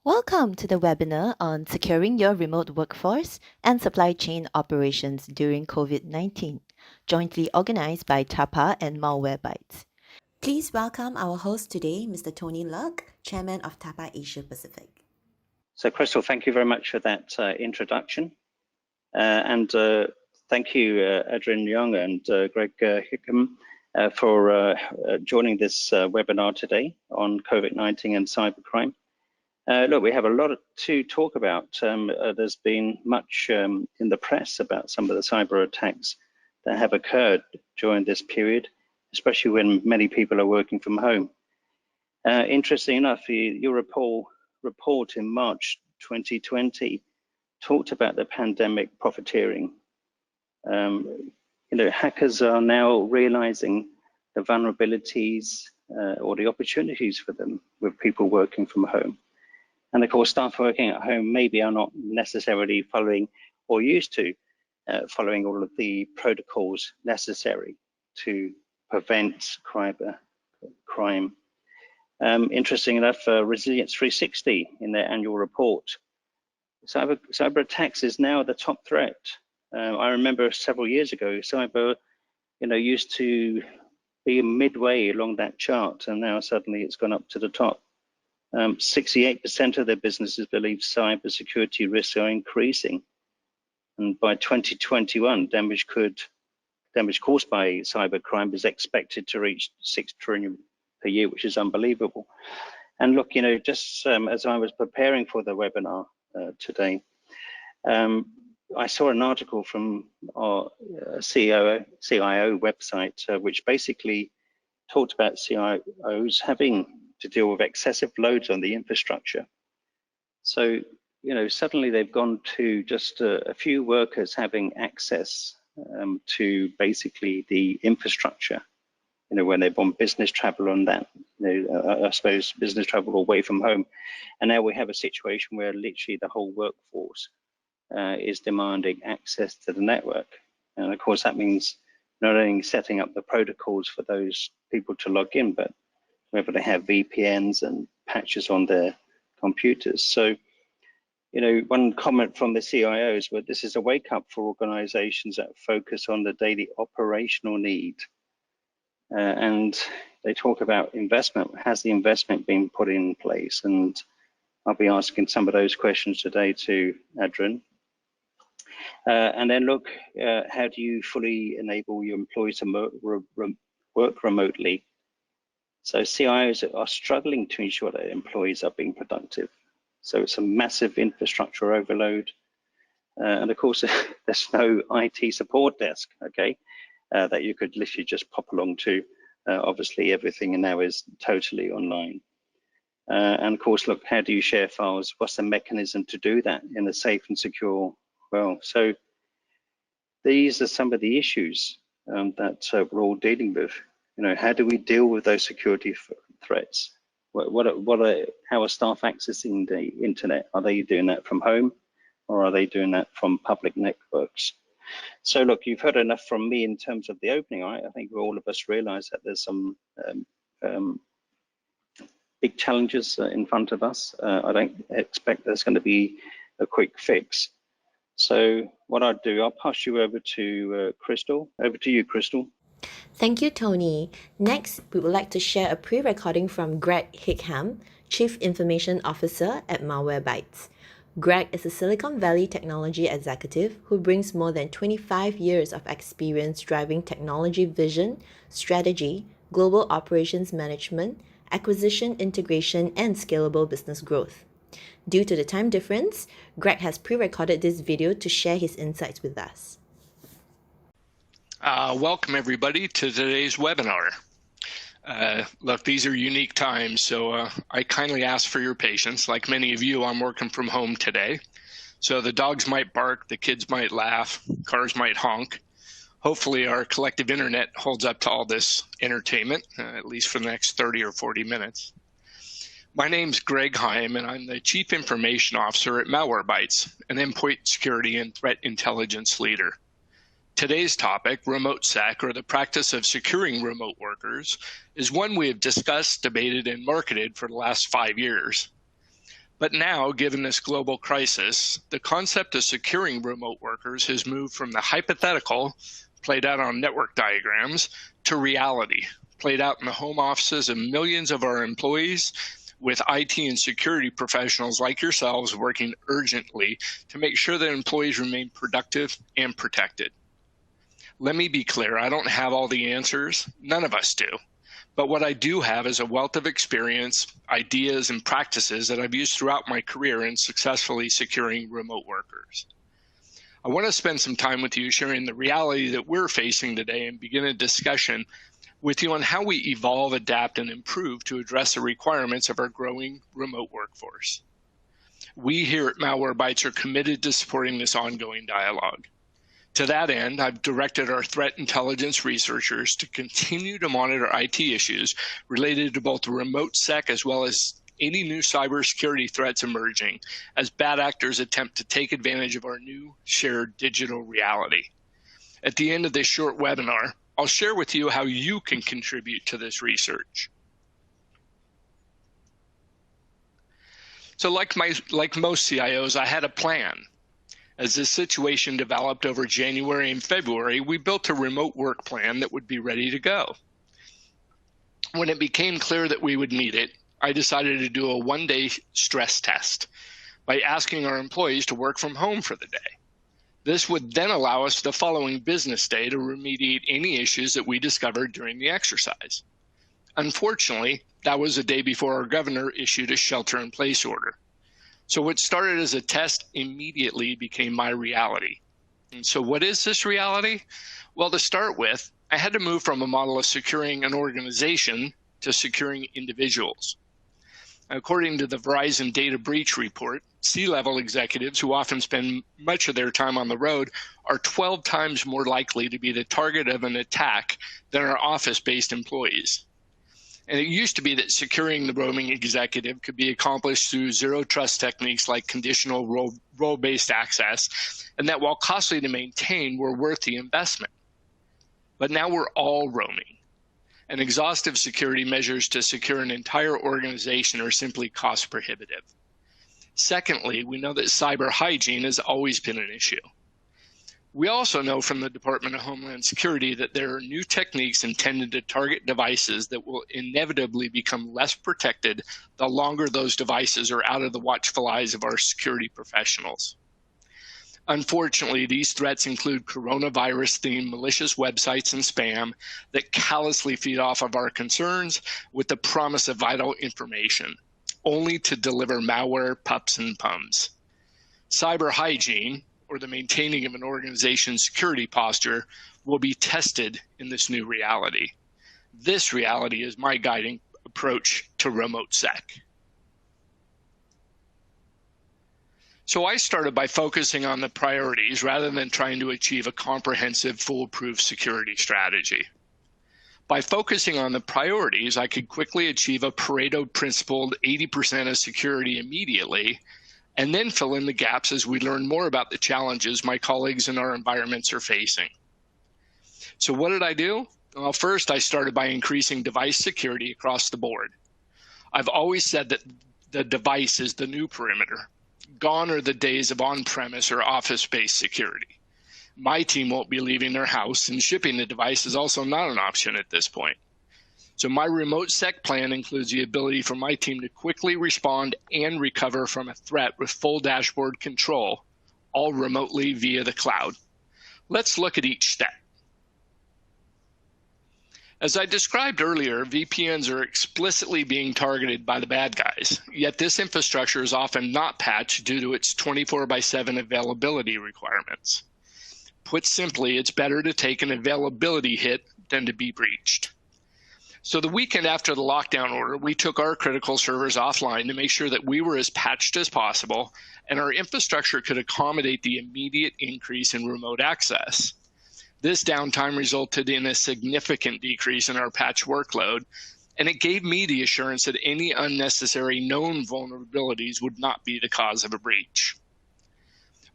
Welcome to the webinar on securing your remote workforce and supply chain operations during COVID-19, jointly organized by TAPA and Malwarebytes. Please welcome our host today, Mr. Tony Luck, Chairman of TAPA Asia Pacific. So, Crystal, thank you very much for that introduction. And thank you, Adrian Young and Greg Hickam, for joining this webinar today on COVID-19 and cybercrime. Look, we have a lot to talk about. There's been much in the press about some of the cyber attacks that have occurred during this period, especially when many people are working from home. Interesting enough, your report in March 2020 talked about the pandemic profiteering. Hackers are now realizing the vulnerabilities or the opportunities for them with people working from home. And of course, staff working at home maybe are not necessarily following or used to following all of the protocols necessary to prevent crime. Interesting enough, Resilience 360 in their annual report, cyber attacks is now the top threat. I remember several years ago, cyber, used to be midway along that chart, and now suddenly it's gone up to the top. 68% of their businesses believe cybersecurity risks are increasing, and by 2021, damage caused by cybercrime is expected to reach 6 trillion per year, which is unbelievable. And look, just as I was preparing for the webinar today, I saw an article from our CIO website, which basically talked about CIOs having to deal with excessive loads on the infrastructure. So, suddenly they've gone to just a few workers having access to basically the infrastructure, when they've on business travel on that, I suppose business travel away from home. And now we have a situation where literally the whole workforce is demanding access to the network. And of course, that means not only setting up the protocols for those people to log in, but whether they have VPNs and patches on their computers. So, one comment from the CIOs, but this is a wake up for organizations that focus on the daily operational need. And they talk about investment. Has the investment been put in place? And I'll be asking some of those questions today to Adrian. And then look, how do you fully enable your employees to work remotely? So CIOs are struggling to ensure that employees are being productive. So it's a massive infrastructure overload. And of course, there's no IT support desk, okay, that you could literally just pop along to. Obviously, everything now is totally online. And of course, look, how do you share files? What's the mechanism to do that in a safe and secure way? So these are some of the issues that we're all dealing with. How do we deal with those security threats? How are staff accessing the internet? Are they doing that from home, or are they doing that from public networks? So look, you've heard enough from me in terms of the opening. I think all of us realize that there's some big challenges in front of us. I don't expect there's going to be a quick fix. So what I'll do, I'll pass you over to Crystal. Over to you, Crystal. Thank you, Tony. Next, we would like to share a pre-recording from Greg Hickam, Chief Information Officer at Malwarebytes. Greg is a Silicon Valley technology executive who brings more than 25 years of experience driving technology vision, strategy, global operations management, acquisition integration, and scalable business growth. Due to the time difference, Greg has pre-recorded this video to share his insights with us. Welcome everybody to today's webinar. Look, these are unique times, so I kindly ask for your patience. Like many of you, I'm working from home today. So the dogs might bark, the kids might laugh, cars might honk. Hopefully our collective internet holds up to all this entertainment, at least for the next 30 or 40 minutes. My name's Greg Heim, and I'm the Chief Information Officer at Malwarebytes, an endpoint security and threat intelligence leader. Today's topic, remote sec, or the practice of securing remote workers, is one we have discussed, debated, and marketed for the last 5 years. But now, given this global crisis, the concept of securing remote workers has moved from the hypothetical, played out on network diagrams, to reality, played out in the home offices of millions of our employees, with IT and security professionals like yourselves working urgently to make sure that employees remain productive and protected. Let me be clear, I don't have all the answers. None of us do. But what I do have is a wealth of experience, ideas, and practices that I've used throughout my career in successfully securing remote workers. I want to spend some time with you sharing the reality that we're facing today and begin a discussion with you on how we evolve, adapt, and improve to address the requirements of our growing remote workforce. We here at Malwarebytes are committed to supporting this ongoing dialogue. To that end, I've directed our threat intelligence researchers to continue to monitor IT issues related to both the remote sec as well as any new cybersecurity threats emerging as bad actors attempt to take advantage of our new shared digital reality. At the end of this short webinar, I'll share with you how you can contribute to this research. So like most CIOs, I had a plan. As this situation developed over January and February, we built a remote work plan that would be ready to go. When it became clear that we would need it, I decided to do a one-day stress test by asking our employees to work from home for the day. This would then allow us the following business day to remediate any issues that we discovered during the exercise. Unfortunately, that was the day before our governor issued a shelter-in-place order. So what started as a test immediately became my reality. And so what is this reality? Well, to start with, I had to move from a model of securing an organization to securing individuals. According to the Verizon Data Breach Report, C-level executives who often spend much of their time on the road are 12 times more likely to be the target of an attack than our office-based employees. And it used to be that securing the roaming executive could be accomplished through zero trust techniques like conditional role-based access, and that while costly to maintain, were worth the investment. But now we're all roaming, and exhaustive security measures to secure an entire organization are simply cost prohibitive. Secondly, we know that cyber hygiene has always been an issue. We also know from the Department of Homeland Security that there are new techniques intended to target devices that will inevitably become less protected the longer those devices are out of the watchful eyes of our security professionals. Unfortunately, these threats include coronavirus-themed malicious websites and spam that callously feed off of our concerns with the promise of vital information, only to deliver malware pups and pums. Cyber hygiene, or the maintaining of an organization's security posture, will be tested in this new reality. This reality is my guiding approach to remote sec. So I started by focusing on the priorities rather than trying to achieve a comprehensive, foolproof security strategy. By focusing on the priorities, I could quickly achieve a Pareto principled 80% of security immediately, and then fill in the gaps as we learn more about the challenges my colleagues in our environments are facing. So what did I do? Well, first I started by increasing device security across the board. I've always said that the device is the new perimeter. Gone are the days of on-premise or office-based security. My team won't be leaving their house, and shipping the device is also not an option at this point. So my remote sec plan includes the ability for my team to quickly respond and recover from a threat with full dashboard control, all remotely via the cloud. Let's look at each step. As I described earlier, VPNs are explicitly being targeted by the bad guys, yet this infrastructure is often not patched due to its 24/7 availability requirements. Put simply, it's better to take an availability hit than to be breached. So the weekend after the lockdown order, we took our critical servers offline to make sure that we were as patched as possible and our infrastructure could accommodate the immediate increase in remote access. This downtime resulted in a significant decrease in our patch workload, and it gave me the assurance that any unnecessary known vulnerabilities would not be the cause of a breach.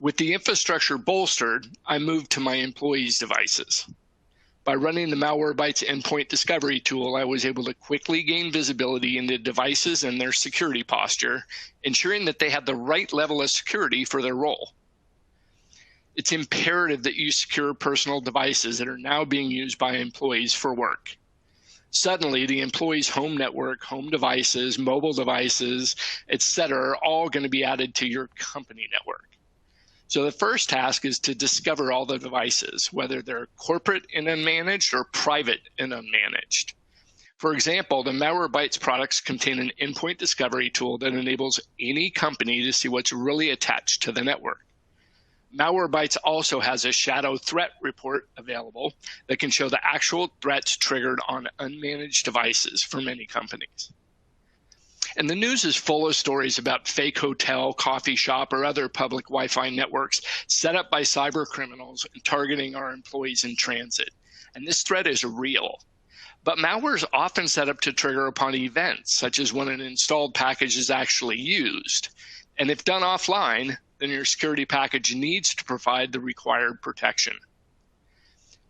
With the infrastructure bolstered, I moved to my employees' devices. By running the Malwarebytes endpoint discovery tool, I was able to quickly gain visibility into devices and their security posture, ensuring that they had the right level of security for their role. It's imperative that you secure personal devices that are now being used by employees for work. Suddenly, the employee's home network, home devices, mobile devices, etc., are all going to be added to your company network. So the first task is to discover all the devices, whether they're corporate and unmanaged or private and unmanaged. For example, the Malwarebytes products contain an endpoint discovery tool that enables any company to see what's really attached to the network. Malwarebytes also has a shadow threat report available that can show the actual threats triggered on unmanaged devices for many companies. And the news is full of stories about fake hotel, coffee shop, or other public Wi-Fi networks set up by cyber criminals targeting our employees in transit. And this threat is real. But malware is often set up to trigger upon events, such as when an installed package is actually used. And if done offline, then your security package needs to provide the required protection.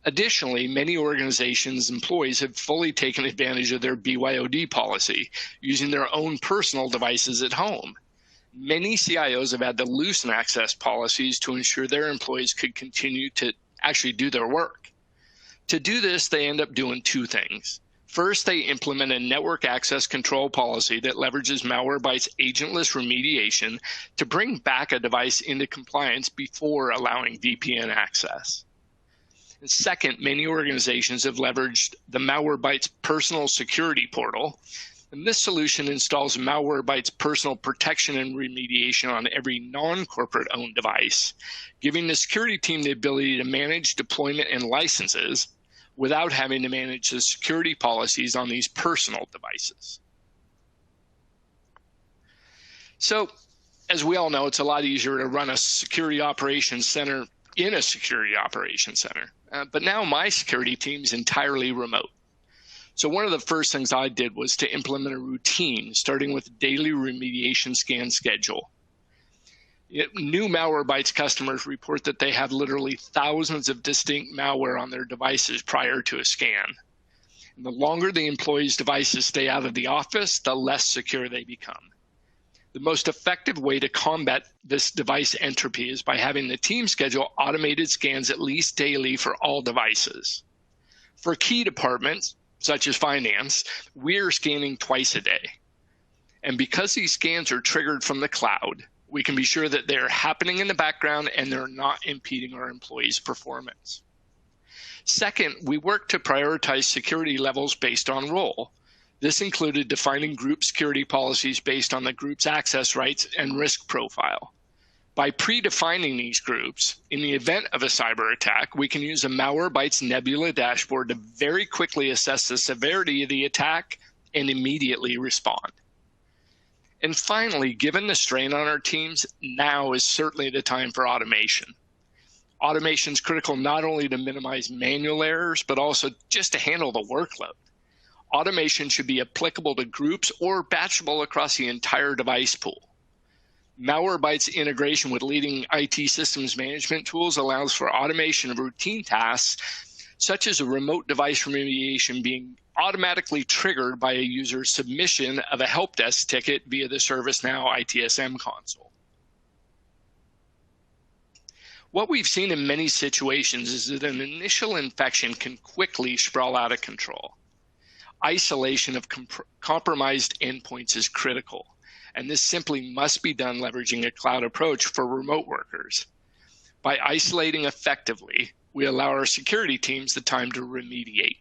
Additionally, many organizations' employees have fully taken advantage of their BYOD policy, using their own personal devices at home. Many CIOs have had to loosen access policies to ensure their employees could continue to actually do their work. To do this, they end up doing two things. First, they implement a network access control policy that leverages Malwarebytes agentless remediation to bring back a device into compliance before allowing VPN access. And second, many organizations have leveraged the Malwarebytes personal security portal. And this solution installs Malwarebytes personal protection and remediation on every non-corporate owned device, giving the security team the ability to manage deployment and licenses without having to manage the security policies on these personal devices. So, as we all know, it's a lot easier to run a security operations center in a security operations center. But now my security team is entirely remote. So one of the first things I did was to implement a routine, starting with a daily remediation scan schedule. New Malwarebytes customers report that they have literally thousands of distinct malware on their devices prior to a scan. And the longer the employees' devices stay out of the office, the less secure they become. The most effective way to combat this device entropy is by having the team schedule automated scans at least daily for all devices. For key departments, such as finance, we're scanning twice a day. And because these scans are triggered from the cloud, we can be sure that they're happening in the background and they're not impeding our employees' performance. Second, we work to prioritize security levels based on role. This included defining group security policies based on the group's access rights and risk profile. By predefining these groups, in the event of a cyber attack, we can use a Malwarebytes Nebula dashboard to very quickly assess the severity of the attack and immediately respond. And finally, given the strain on our teams, now is certainly the time for automation. Automation is critical not only to minimize manual errors, but also just to handle the workload. Automation should be applicable to groups or batchable across the entire device pool. Malwarebytes integration with leading IT systems management tools allows for automation of routine tasks, such as a remote device remediation being automatically triggered by a user's submission of a help desk ticket via the ServiceNow ITSM console. What we've seen in many situations is that an initial infection can quickly sprawl out of control. Isolation of compromised endpoints is critical, and this simply must be done leveraging a cloud approach for remote workers. By isolating effectively, we allow our security teams the time to remediate.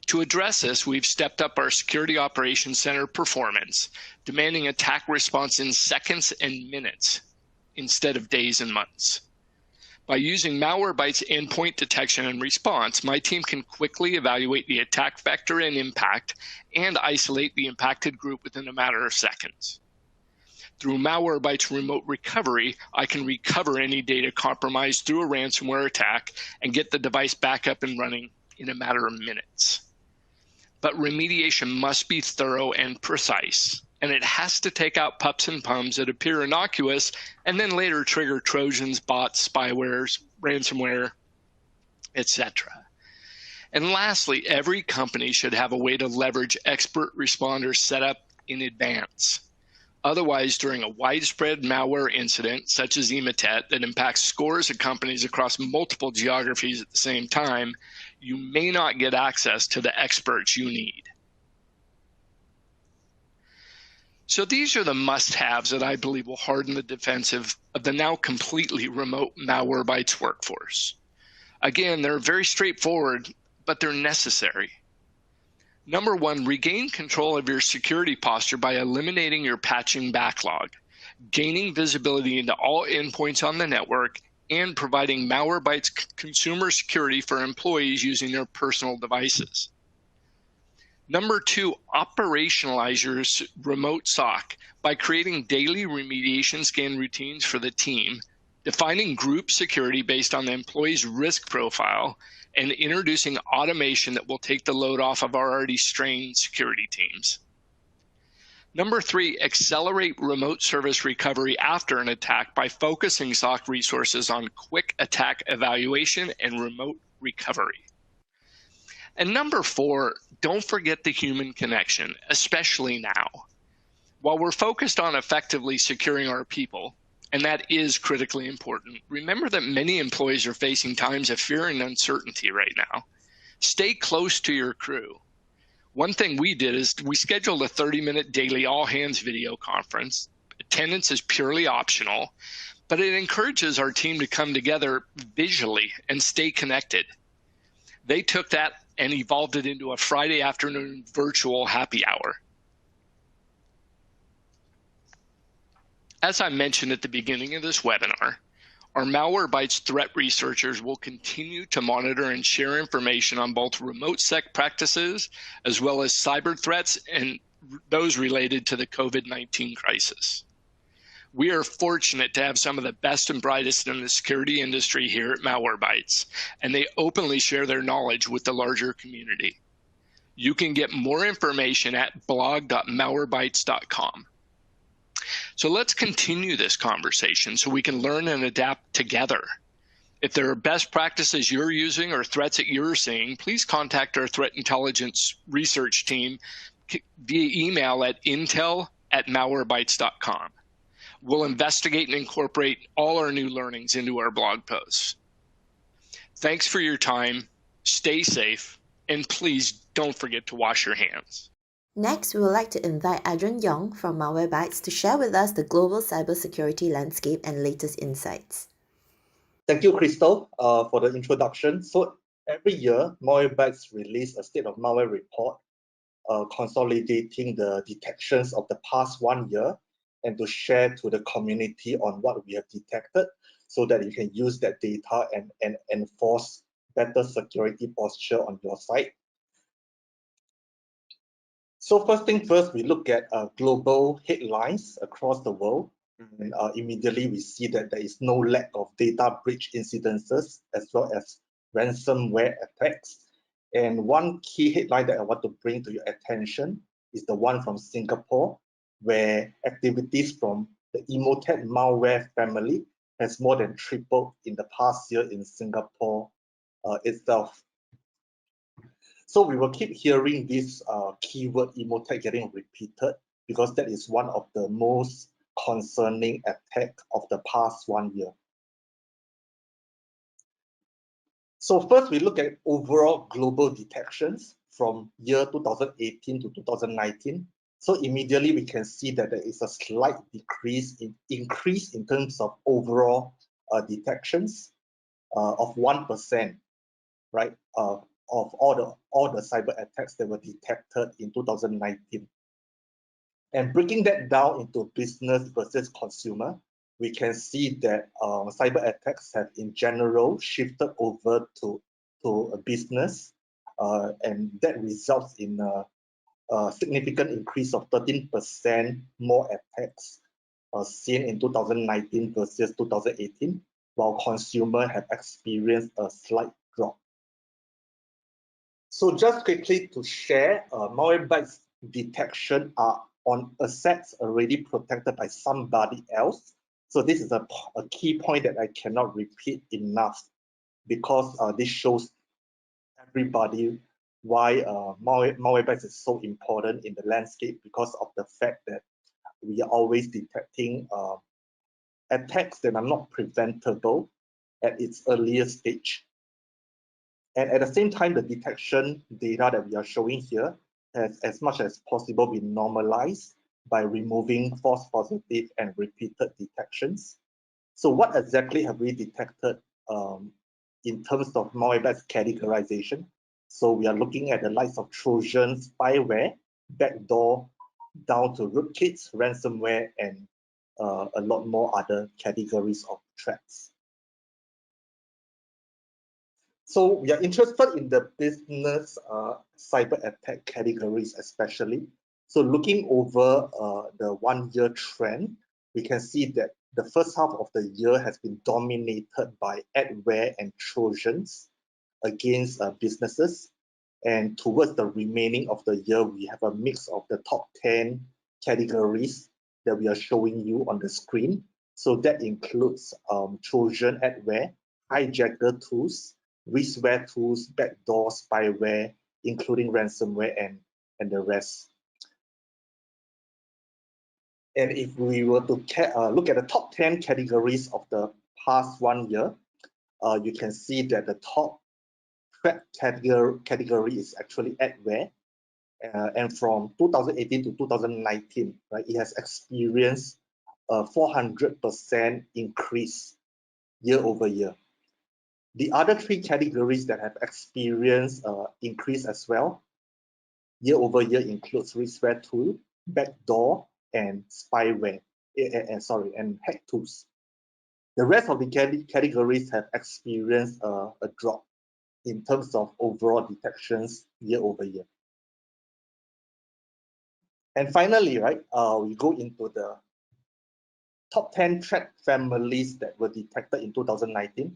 To address this, we've stepped up our Security Operations Center performance, demanding attack response in seconds and minutes instead of days and months. By using Malwarebytes endpoint detection and response, my team can quickly evaluate the attack vector and impact and isolate the impacted group within a matter of seconds. Through Malwarebytes remote recovery, I can recover any data compromised through a ransomware attack and get the device back up and running in a matter of minutes. But remediation must be thorough and precise, and it has to take out pups and pums that appear innocuous and then later trigger Trojans, bots, spywares, ransomware, etc. And lastly, every company should have a way to leverage expert responders set up in advance. Otherwise, during a widespread malware incident, such as Emotet, that impacts scores of companies across multiple geographies at the same time, you may not get access to the experts you need. So these are the must-haves that I believe will harden the defensive of the now completely remote Malwarebytes workforce. Again, they're very straightforward, but they're necessary. Number one, regain control of your security posture by eliminating your patching backlog, gaining visibility into all endpoints on the network, and providing Malwarebytes consumer security for employees using their personal devices. Number two, operationalize your remote SOC by creating daily remediation scan routines for the team, defining group security based on the employee's risk profile, and introducing automation that will take the load off of our already strained security teams. Number three, accelerate remote service recovery after an attack by focusing SOC resources on quick attack evaluation and remote recovery. And number four, don't forget the human connection, especially now. While we're focused on effectively securing our people, and that is critically important, remember that many employees are facing times of fear and uncertainty right now. Stay close to your crew. One thing we did is we scheduled a 30-minute daily all-hands video conference. Attendance is purely optional, but it encourages our team to come together visually and stay connected. They took that and evolved it into a Friday afternoon virtual happy hour. As I mentioned at the beginning of this webinar, our Malwarebytes threat researchers will continue to monitor and share information on both remote sec practices as well as cyber threats and those related to the COVID-19 crisis. We are fortunate to have some of the best and brightest in the security industry here at Malwarebytes, and they openly share their knowledge with the larger community. You can get more information at blog.malwarebytes.com. So let's continue this conversation so we can learn and adapt together. If there are best practices you're using or threats that you're seeing, please contact our threat intelligence research team via email at intel@malwarebytes.com. We'll investigate and incorporate all our new learnings into our blog posts. Thanks for your time, stay safe, and please don't forget to wash your hands. Next, we would like to invite Adrian Yong from Malwarebytes to share with us the global cybersecurity landscape and latest insights. Thank you, Crystal, for the introduction. So every year, Malwarebytes release a state of malware report, consolidating the detections of the past 1 year and to share to the community on what we have detected so that you can use that data and enforce better security posture on your site. So first thing first, we look at global headlines across the world. And immediately we see that there is no lack of data breach incidences as well as ransomware attacks. And one key headline that I want to bring to your attention is the one from Singapore, where activities from the Emotet malware family has more than tripled in the past year in Singapore itself. So we will keep hearing this keyword Emotet getting repeated because that is one of the most concerning attack of the past 1 year. So first we look at overall global detections from year 2018 to 2019. So immediately we can see that there is a slight increase in terms of overall detections of 1%, right? Of all the cyber attacks that were detected in 2019. And breaking that down into business versus consumer, we can see that cyber attacks have in general shifted over to a business, and that results in a significant increase of 13% more attacks seen in 2019 versus 2018, while consumer have experienced a slight drop. So just quickly to share, Malwarebytes detection are on assets already protected by somebody else. So this is a key point that I cannot repeat enough because this shows everybody why Malwarebytes is so important in the landscape, because of the fact that we are always detecting attacks that are not preventable at its earliest stage. And at the same time, the detection data that we are showing here has, as much as possible, been normalized by removing false positive and repeated detections. So what exactly have we detected in terms of Malwarebytes categorization? So we are looking at the likes of Trojan, spyware, backdoor, down to rootkits, ransomware, and a lot more other categories of threats. So we are interested in the business cyber attack categories especially. So looking over the 1 year trend, we can see that the first half of the year has been dominated by adware and Trojans against businesses. And towards the remaining of the year, we have a mix of the top 10 categories that we are showing you on the screen. So that includes Trojan adware, hijacker tools, Riskware tools, backdoor, spyware, including ransomware and the rest. And if we were to look at the top 10 categories of the past 1 year, you can see that the top threat category is actually adware. And from 2018 to 2019, right, it has experienced a 400% increase year over year. The other three categories that have experienced increase as well year over year includes Riskware tool, backdoor, and spyware, and hack tools. The rest of the categories have experienced a drop in terms of overall detections year over year. And finally, right, we go into the top 10 threat families that were detected in 2019.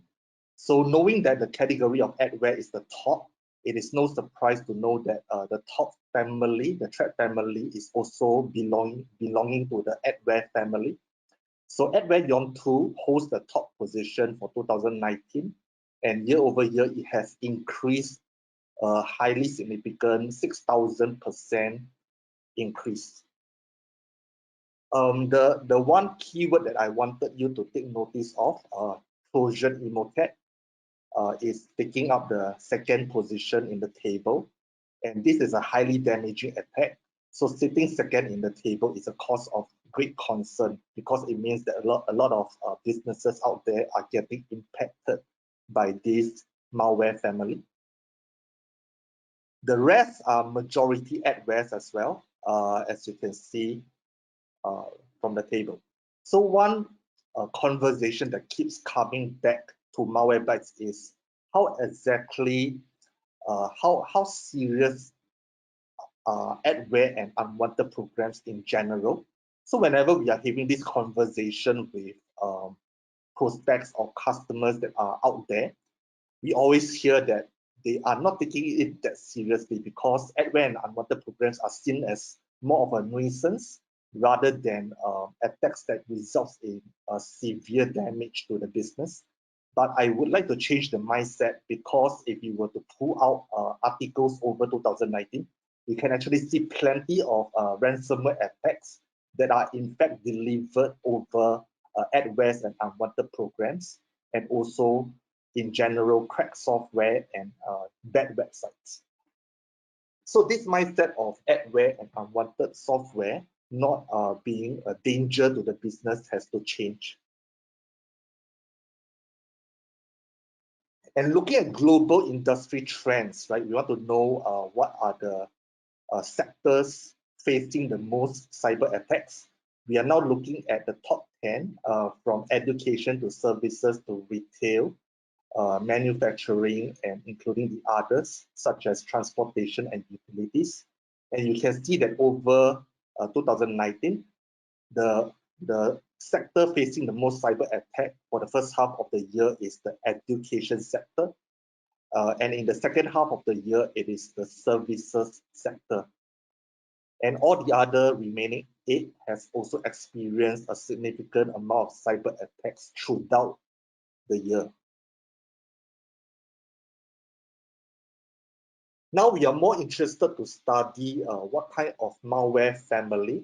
So knowing that the category of adware is the top, it is no surprise to know that the top family, the threat family, is also belonging to the adware family. So Adware Yontool holds the top position for 2019, and year over year it has increased a highly significant 6,000% increase. The one keyword that I wanted you to take notice of, Trojan Emotet, is taking up the second position in the table, and this is a highly damaging attack. So sitting second in the table is a cause of great concern, because it means that a lot of businesses out there are getting impacted by this malware family. The rest are majority adwares as well, as you can see from the table. So one conversation that keeps coming back to Malwarebytes is how exactly, how serious adware and unwanted programs in general. So whenever we are having this conversation with prospects or customers that are out there, we always hear that they are not taking it that seriously, because adware and unwanted programs are seen as more of a nuisance rather than attacks that results in severe damage to the business. But I would like to change the mindset, because if you were to pull out articles over 2019, we can actually see plenty of ransomware attacks that are in fact delivered over adwares and unwanted programs, and also in general cracked software and bad websites. So this mindset of adware and unwanted software not being a danger to the business has to change. And looking at global industry trends, right, we want to know what are the sectors facing the most cyber attacks. We are now looking at the top 10 from education to services to retail, manufacturing, and including the others, such as transportation and utilities. And you can see that over 2019, the sector facing the most cyber attack for the first half of the year is the education sector. And in the second half of the year, it is the services sector. And all the other remaining 8 has also experienced a significant amount of cyber attacks throughout the year. Now we are more interested to study what kind of malware family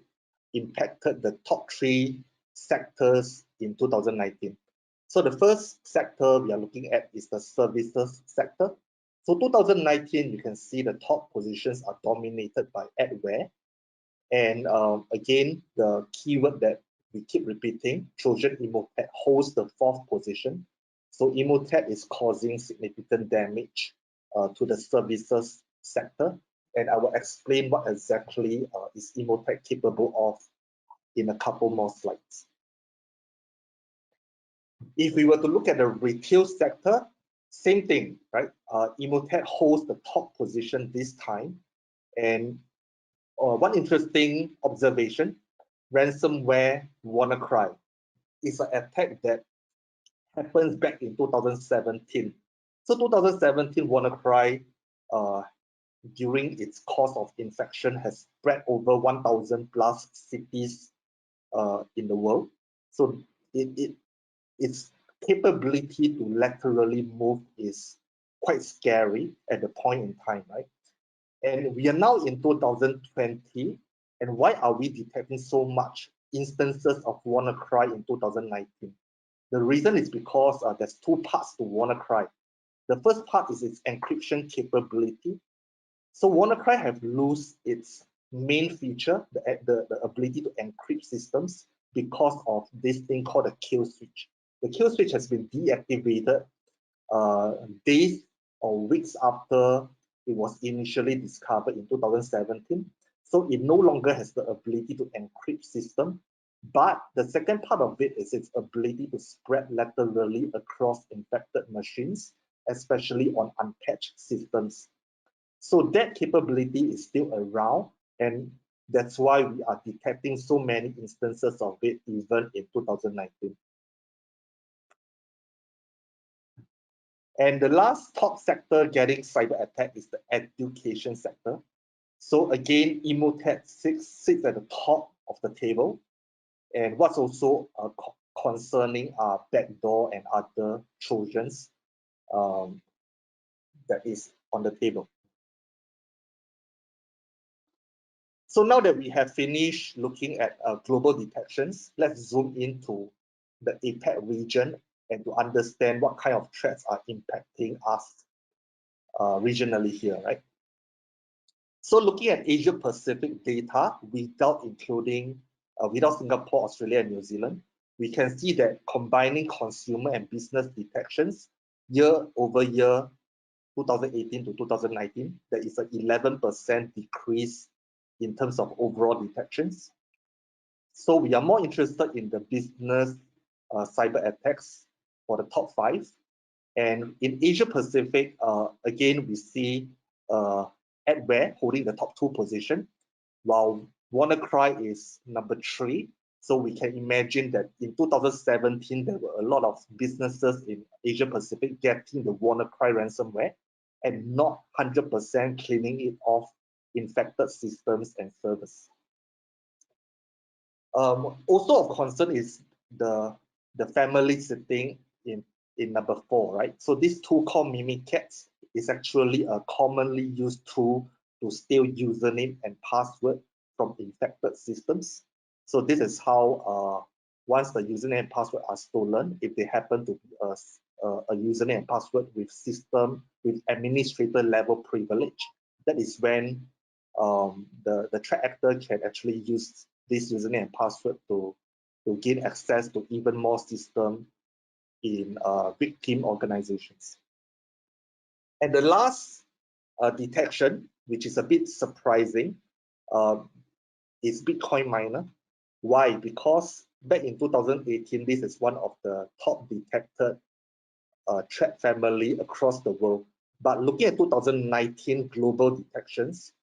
impacted the top 3 sectors in 2019. So the first sector we are looking at is the services sector. So 2019, you can see the top positions are dominated by Adware. And again, the keyword that we keep repeating, Trojan Emotet holds the 4th position. So Emotet is causing significant damage to the services sector. And I will explain what exactly is Emotet capable of in a couple more slides. If we were to look at the retail sector, same thing, right? Emotet holds the top position this time. And one interesting observation, ransomware WannaCry is an attack that happens back in 2017. So 2017 WannaCry, during its course of infection, has spread over 1,000 plus cities in the world. So its capability to laterally move is quite scary at the point in time, right? And we are now in 2020, and why are we detecting so much instances of WannaCry in 2019? The reason is because there's 2 parts to WannaCry. The first part is its encryption capability. So WannaCry have lost its main feature, the ability to encrypt systems, because of this thing called a kill switch. The kill switch has been deactivated days or weeks after it was initially discovered in 2017. So it no longer has the ability to encrypt system. But the second part of it is its ability to spread laterally across infected machines, especially on unpatched systems. So that capability is still around, and that's why we are detecting so many instances of it even in 2019. And the last top sector getting cyber attack is the education sector. So again, Emotet sits at the top of the table. And what's also concerning are backdoor and other Trojans that is on the table. So now that we have finished looking at global detections, let's zoom into the APAC region and to understand what kind of threats are impacting us regionally here, right? So looking at Asia Pacific data without including, without Singapore, Australia, and New Zealand, we can see that combining consumer and business detections year over year, 2018 to 2019, there is an 11% decrease in terms of overall detections. So we are more interested in the business cyber attacks for the top 5. And in Asia Pacific, again, we see Adware holding the top 2 position, while WannaCry is number 3. So we can imagine that in 2017, there were a lot of businesses in Asia Pacific getting the WannaCry ransomware and not 100% cleaning it off infected systems and servers. Also of concern is the family sitting in number 4, right? So this tool called Mimikatz is actually a commonly used tool to steal username and password from infected systems. So this is how once the username and password are stolen, if they happen to be a username and password with administrator level privilege, that is when the threat actor can actually use this username and password to gain access to even more systems in big team organizations. And the last detection, which is a bit surprising, is Bitcoin miner. Why? Because back in 2018, this is one of the top detected threat family across the world. But looking at 2019 global detections,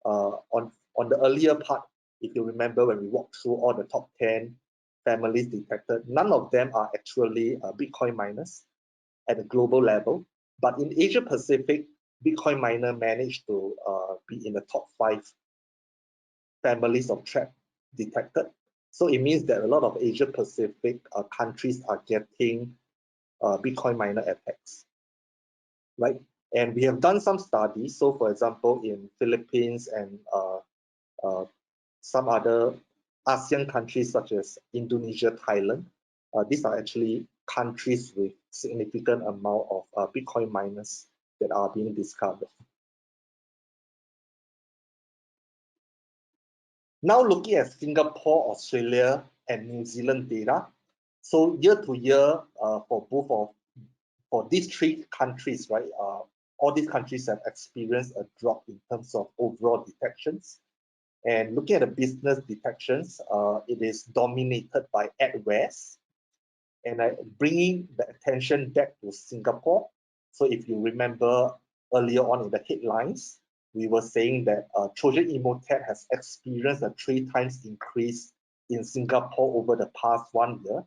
on the earlier part, if you remember when we walked through all the top 10 families detected, none of them are actually Bitcoin miners at a global level. But in Asia Pacific, Bitcoin miner managed to be in the top 5 families of threat detected. So it means that a lot of Asia Pacific countries are getting Bitcoin miner attacks, right? And we have done some studies. So for example, in Philippines and some other ASEAN countries such as Indonesia, Thailand, these are actually countries with significant amount of Bitcoin miners that are being discovered. Now looking at Singapore, Australia, and New Zealand data. So year to year, for these three countries, right? All these countries have experienced a drop in terms of overall detections. And looking at the business detections, it is dominated by adwares. And bringing the attention back to Singapore. So if you remember earlier on in the headlines, we were saying that Trojan Emotet has experienced a 3 times increase in Singapore over the past 1 year.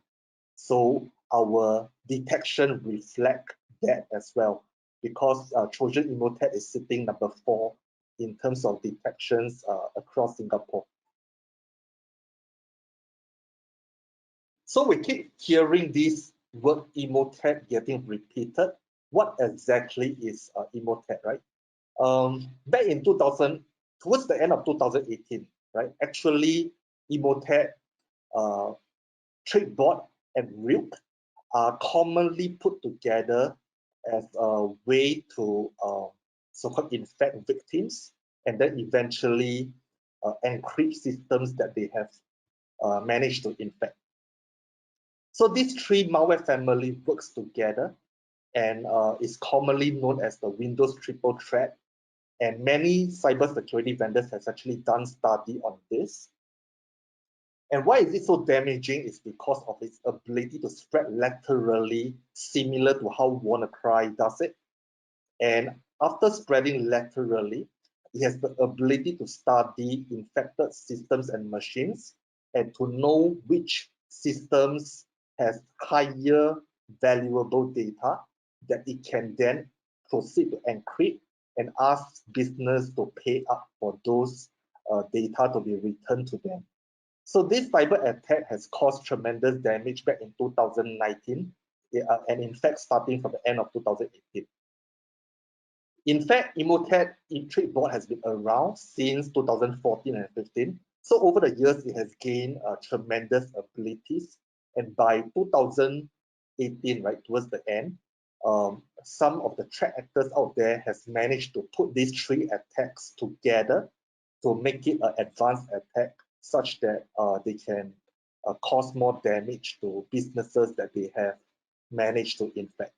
So our detection reflect that as well, because Trojan Emotet is sitting number 4 in terms of detections across Singapore. So we keep hearing this word Emotet getting repeated. What exactly is Emotet, right? Back in 2000, towards the end of 2018, right? Actually, Emotet, Trickbot, and Ryuk are commonly put together as a way to so-called infect victims and then eventually encrypt systems that they have managed to infect. So these 3 malware family works together and is commonly known as the Windows triple threat. And many cybersecurity vendors have actually done study on this. And why is it so damaging is because of its ability to spread laterally, similar to how WannaCry does it. And after spreading laterally, it has the ability to study infected systems and machines and to know which systems has higher valuable data that it can then proceed to encrypt and ask business to pay up for those data to be returned to them. So this cyber attack has caused tremendous damage back in 2019, and in fact starting from the end of 2018. In fact, Emotet Trickbot has been around since 2014 and 15. So over the years, it has gained tremendous abilities. And by 2018, right towards the end, some of the threat actors out there has managed to put these 3 attacks together to make it an advanced attack, such that they can cause more damage to businesses that they have managed to infect.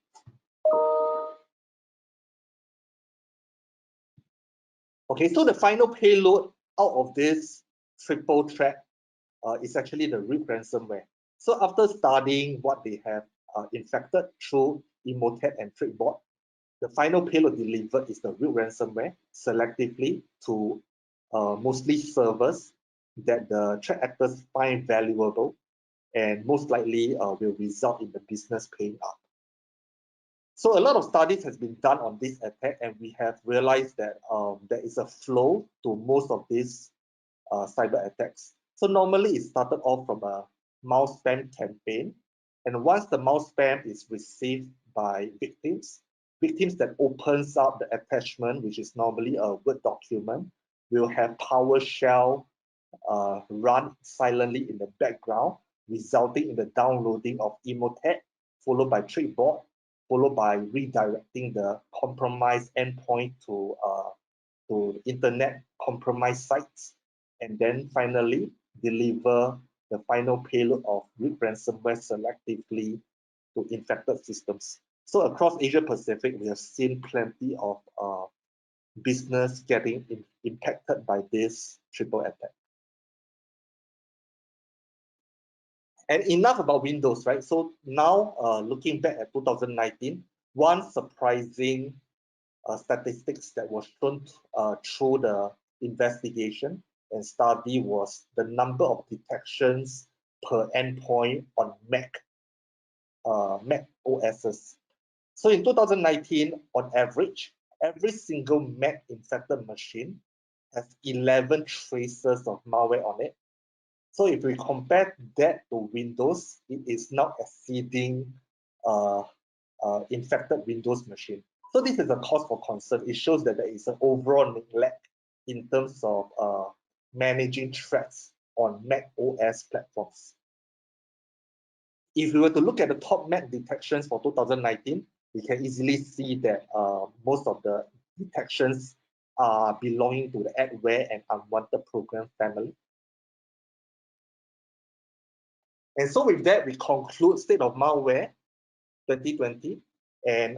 Okay, so the final payload out of this triple threat is actually the root ransomware. So after studying what they have infected through Emotet and Trickbot, the final payload delivered is the root ransomware selectively to mostly servers that the threat actors find valuable and most likely will result in the business paying up. So a lot of studies has been done on this attack, and we have realized that there is a flow to most of these cyber attacks. So normally it started off from a mouse spam campaign, and once the mouse spam is received by victims that opens up the attachment, which is normally a Word document, will have PowerShell run silently in the background, resulting in the downloading of Emotet, followed by Trickbot, followed by redirecting the compromised endpoint to internet compromised sites, and then finally deliver the final payload of root ransomware selectively to infected systems. So across Asia Pacific, we have seen plenty of business getting impacted by this triple attack. And enough about Windows, right? So now looking back at 2019, one surprising statistics that was shown through the investigation and study was the number of detections per endpoint on Mac OSs. So in 2019, on average, every single Mac infected machine has 11 traces of malware on it. So if we compare that to Windows, it is now exceeding infected Windows machine. So this is a cause for concern. It shows that there is an overall neglect in terms of managing threats on Mac OS platforms. If we were to look at the top Mac detections for 2019, we can easily see that most of the detections are belonging to the Adware and unwanted program family. And so with that, we conclude State of Malware 2020 and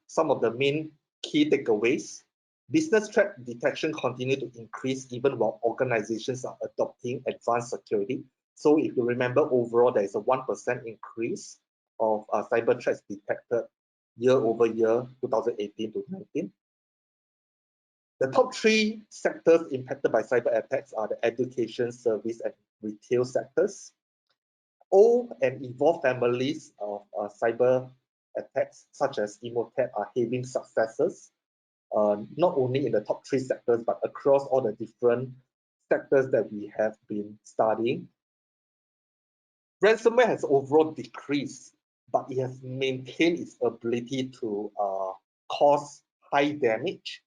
some of the main key takeaways. Business threat detection continue to increase even while organizations are adopting advanced security. So if you remember, overall, there is a 1% increase of cyber threats detected year over year, 2018 to 19. The top 3 sectors impacted by cyber attacks are the education, service, and retail sectors. Old and evolved families of cyber attacks, such as Emotet, are having successes, not only in the top 3 sectors, but across all the different sectors that we have been studying. Ransomware has overall decreased, but it has maintained its ability to cause high damage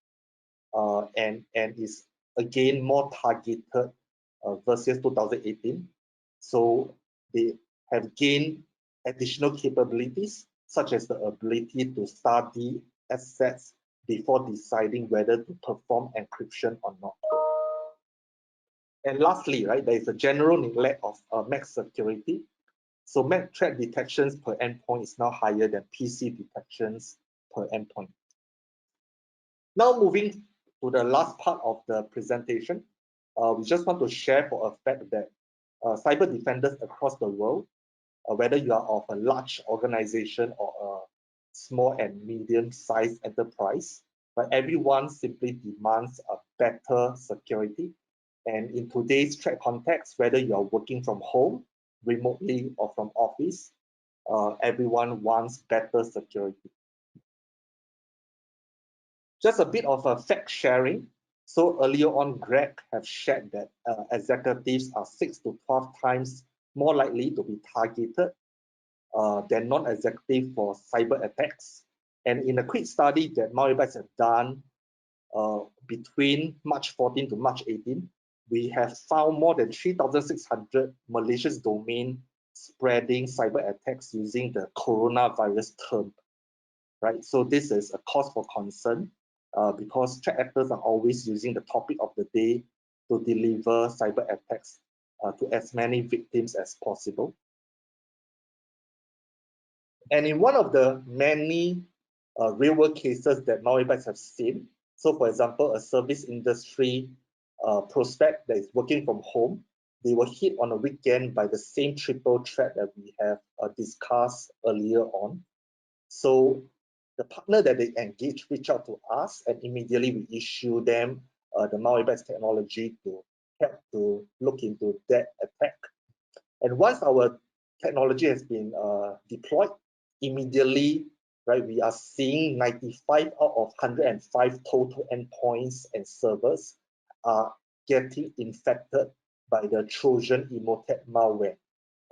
and is again more targeted versus 2018. So they have gained additional capabilities, such as the ability to study assets before deciding whether to perform encryption or not. And lastly, right, there is a general neglect of Mac security. So Mac threat detections per endpoint is now higher than PC detections per endpoint. Now moving to the last part of the presentation, we just want to share for a fact that cyber defenders across the world, whether you are of a large organization or a small and medium-sized enterprise, but everyone simply demands a better security. And in today's threat context, whether you are working from home, remotely, or from office, everyone wants better security. Just a bit of a fact sharing. So earlier on, Greg have shared that executives are 6 to 12 times more likely to be targeted than non-executive for cyber attacks. And in a quick study that Malwarebytes have done between March 14 to March 18, we have found more than 3,600 malicious domain spreading cyber attacks using the coronavirus term, right? So this is a cause for concern because threat actors are always using the topic of the day to deliver cyber attacks to as many victims as possible. And in one of the many real-world cases that Malwarebytes have seen, so for example, a service industry prospect that is working from home, they were hit on a weekend by the same triple threat that we have discussed earlier on. So the partner that they engage reach out to us, and immediately we issue them the Malwarebytes technology to help to look into that attack. And once our technology has been deployed, immediately, right, we are seeing 95 out of 105 total endpoints and servers are getting infected by the Trojan Emotet malware.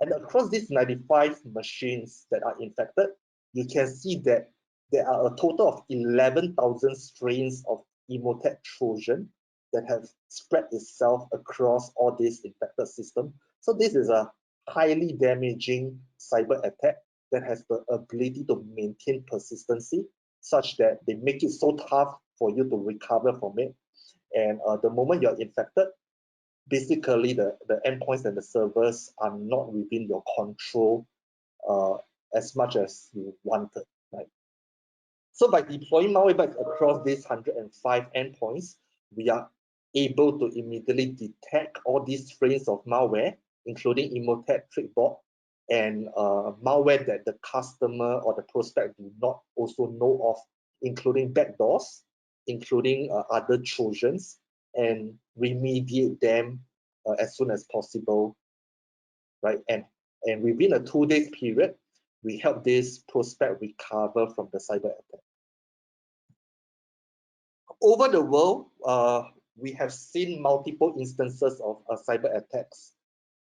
And across these 95 machines that are infected, you can see that there are a total of 11,000 strains of Emotet Trojan that have spread itself across all these infected systems. So this is a highly damaging cyber attack that has the ability to maintain persistency such that they make it so tough for you to recover from it. And the moment you're infected, basically the endpoints and the servers are not within your control as much as you wanted, right? So by deploying Malwarebytes across these 105 endpoints, we are able to immediately detect all these strains of malware, including Emotet, Trickbot, and malware that the customer or the prospect do not also know of, including backdoors, including other Trojans, and remediate them as soon as possible, right? And within a 2-day period, we help this prospect recover from the cyber attack. Over the world, we have seen multiple instances of cyber attacks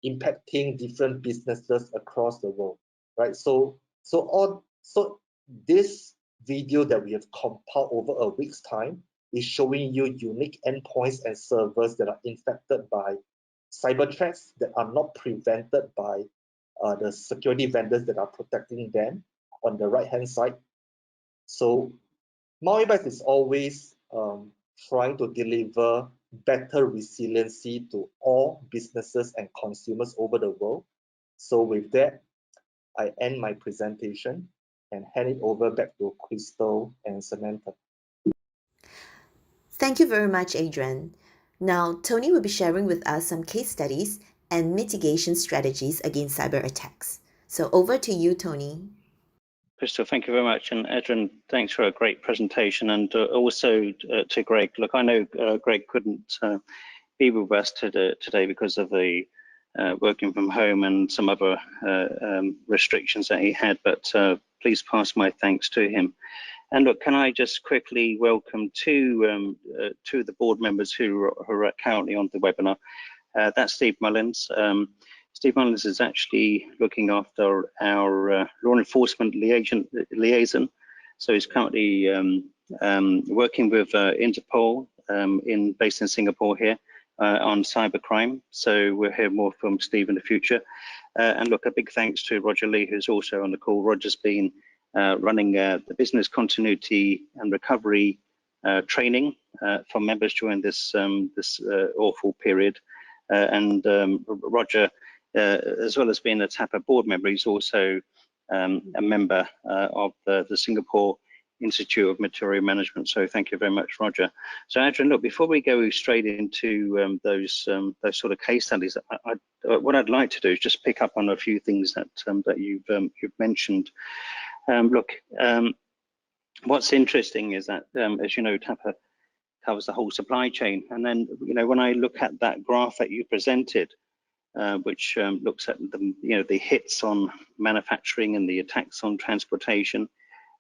impacting different businesses across the world, right? So this video that we have compiled over a week's time is showing you unique endpoints and servers that are infected by cyber threats that are not prevented by the security vendors that are protecting them on the right-hand side. So Malwarebytes is always trying to deliver better resiliency to all businesses and consumers over the world. So with that, I end my presentation and hand it over back to Crystal and Samantha. Thank you very much, Adrian. Now, Tony will be sharing with us some case studies and mitigation strategies against cyber attacks. So over to you, Tony. Crystal, thank you very much. And Adrian, thanks for a great presentation. And also to Greg. Look, I know Greg couldn't be with us today because of the working from home and some other restrictions that he had, but please pass my thanks to him. And look, can I just quickly welcome two of the board members who are currently on the webinar. That's Steve Mullins. Steve Mullins is actually looking after our law enforcement liaison. So he's currently working with Interpol based in Singapore here on cybercrime. So we'll hear more from Steve in the future. And look, a big thanks to Roger Lee, who's also on the call. Roger's been running the business continuity and recovery training for members during this awful period. And Roger, as well as being a TAPA board member, he's also a member of the Singapore Institute of Material Management. So thank you very much, Roger. So Adrian, look, before we go straight into those sort of case studies, what I'd like to do is just pick up on a few things that you've mentioned. Look, what's interesting is that, as you know, TAPA covers the whole supply chain. And then, you know, when I look at that graph that you presented, which looks at the hits on manufacturing and the attacks on transportation.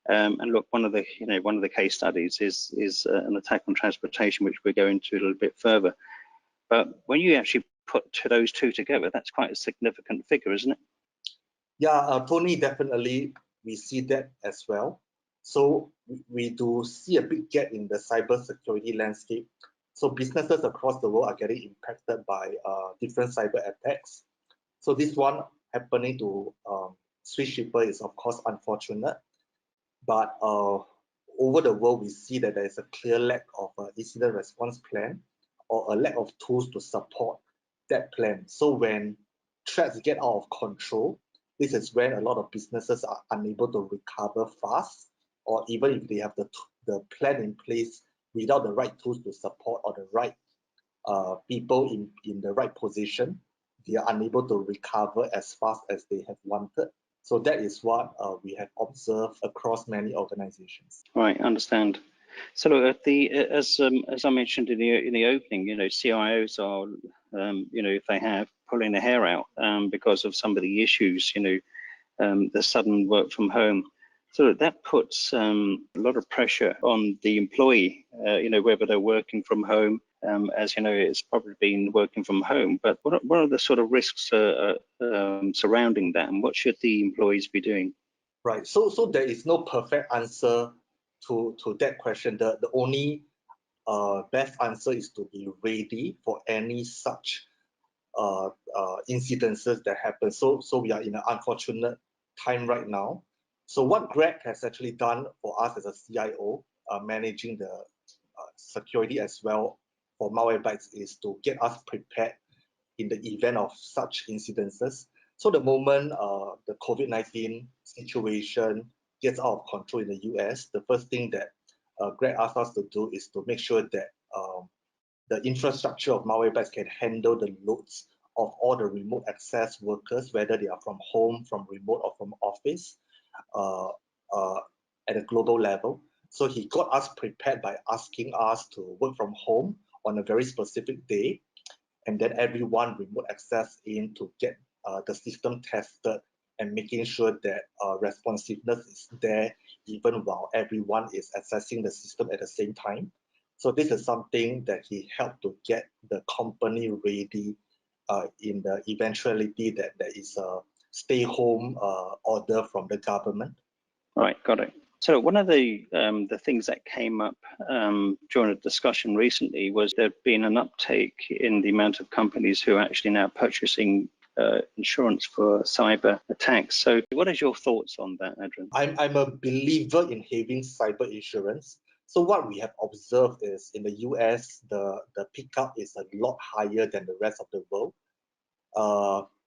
And look, one of the case studies is an attack on transportation, which we'll go into a little bit further. But when you actually put those two together, that's quite a significant figure, isn't it? Yeah, Tony, definitely we see that as well. So we do see a big gap in the cybersecurity landscape. So businesses across the world are getting impacted by different cyber attacks. So this one happening to Swiss Shipper is of course unfortunate, but over the world we see that there is a clear lack of an incident response plan or a lack of tools to support that plan. So when threats get out of control, this is when a lot of businesses are unable to recover fast, or even if they have the plan in place without the right tools to support or the right people in the right position, they are unable to recover as fast as they have wanted. So that is what we have observed across many organizations. Right, understand. So look, as I mentioned in the opening, you know, CIOs are, you know, if they have, pulling their hair out because of some of the issues, you know, the sudden work from home. So that puts a lot of pressure on the employee, you know, whether they're working from home. As you know, it's probably been working from home, but what are the sort of risks surrounding that, and what should the employees be doing? Right, so there is no perfect answer to that question. The only best answer is to be ready for any such incidences that happen. So we are in an unfortunate time right now. So what Greg has actually done for us as a CIO, managing the security as well for Malwarebytes, is to get us prepared in the event of such incidences. So the moment the COVID-19 situation gets out of control in the US, the first thing that Greg asked us to do is to make sure that the infrastructure of Malwarebytes can handle the loads of all the remote access workers, whether they are from home, from remote, or from office, at a global level. So he got us prepared by asking us to work from home on a very specific day, and then everyone remote access in to get the system tested and making sure that responsiveness is there even while everyone is accessing the system at the same time. So this is something that he helped to get the company ready in the eventuality that there is a stay home order from the government. Right, got it. So one of the things that came up during a discussion recently was there been an uptake in the amount of companies who are actually now purchasing insurance for cyber attacks. So what is your thoughts on that, Adrian? I'm a believer in having cyber insurance. So what we have observed is in the US, the pickup is a lot higher than the rest of the world.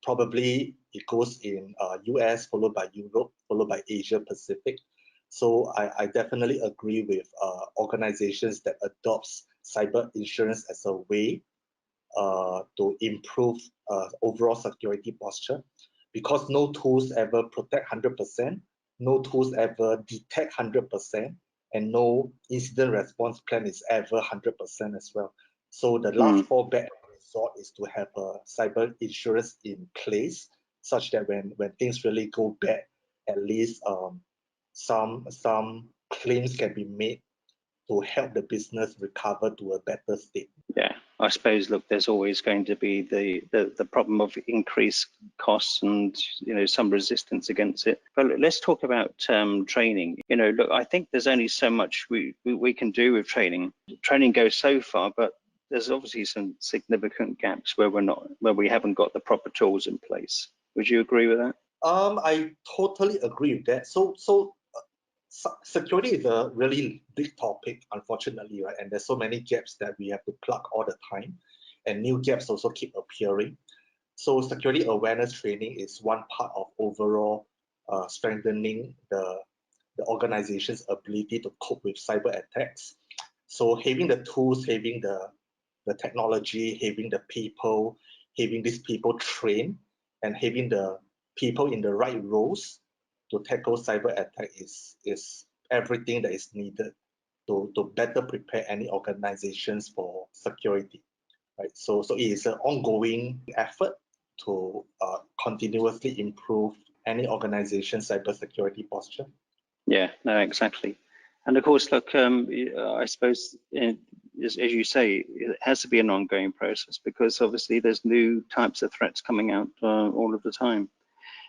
Probably it goes in US, followed by Europe, followed by Asia Pacific. So I definitely agree with organizations that adopts cyber insurance as a way to improve overall security posture, because no tools ever protect 100%, no tools ever detect 100%, and no incident response plan is ever 100% as well. So the last fallback resort is to have a cyber insurance in place, such that when things really go bad, at least some claims can be made to help the business recover to a better state. Yeah, I suppose, look, there's always going to be the problem of increased costs and, some resistance against it. But look, let's talk about training. Look, I think there's only so much we can do with training. Training goes so far, but there's obviously some significant gaps where we haven't got the proper tools in place. Would you agree with that? I totally agree with that. So security is a really big topic, unfortunately, right? And there's so many gaps that we have to plug all the time, and new gaps also keep appearing. So security awareness training is one part of overall strengthening the organization's ability to cope with cyber attacks. So having the tools, having the technology, having the people, having these people trained, and having the people in the right roles to tackle cyber attack is everything that is needed to better prepare any organizations for security, right? So it is an ongoing effort to continuously improve any organization's cybersecurity posture. Yeah, no, exactly. And of course, look, I suppose, as you say, it has to be an ongoing process, because obviously there's new types of threats coming out all of the time.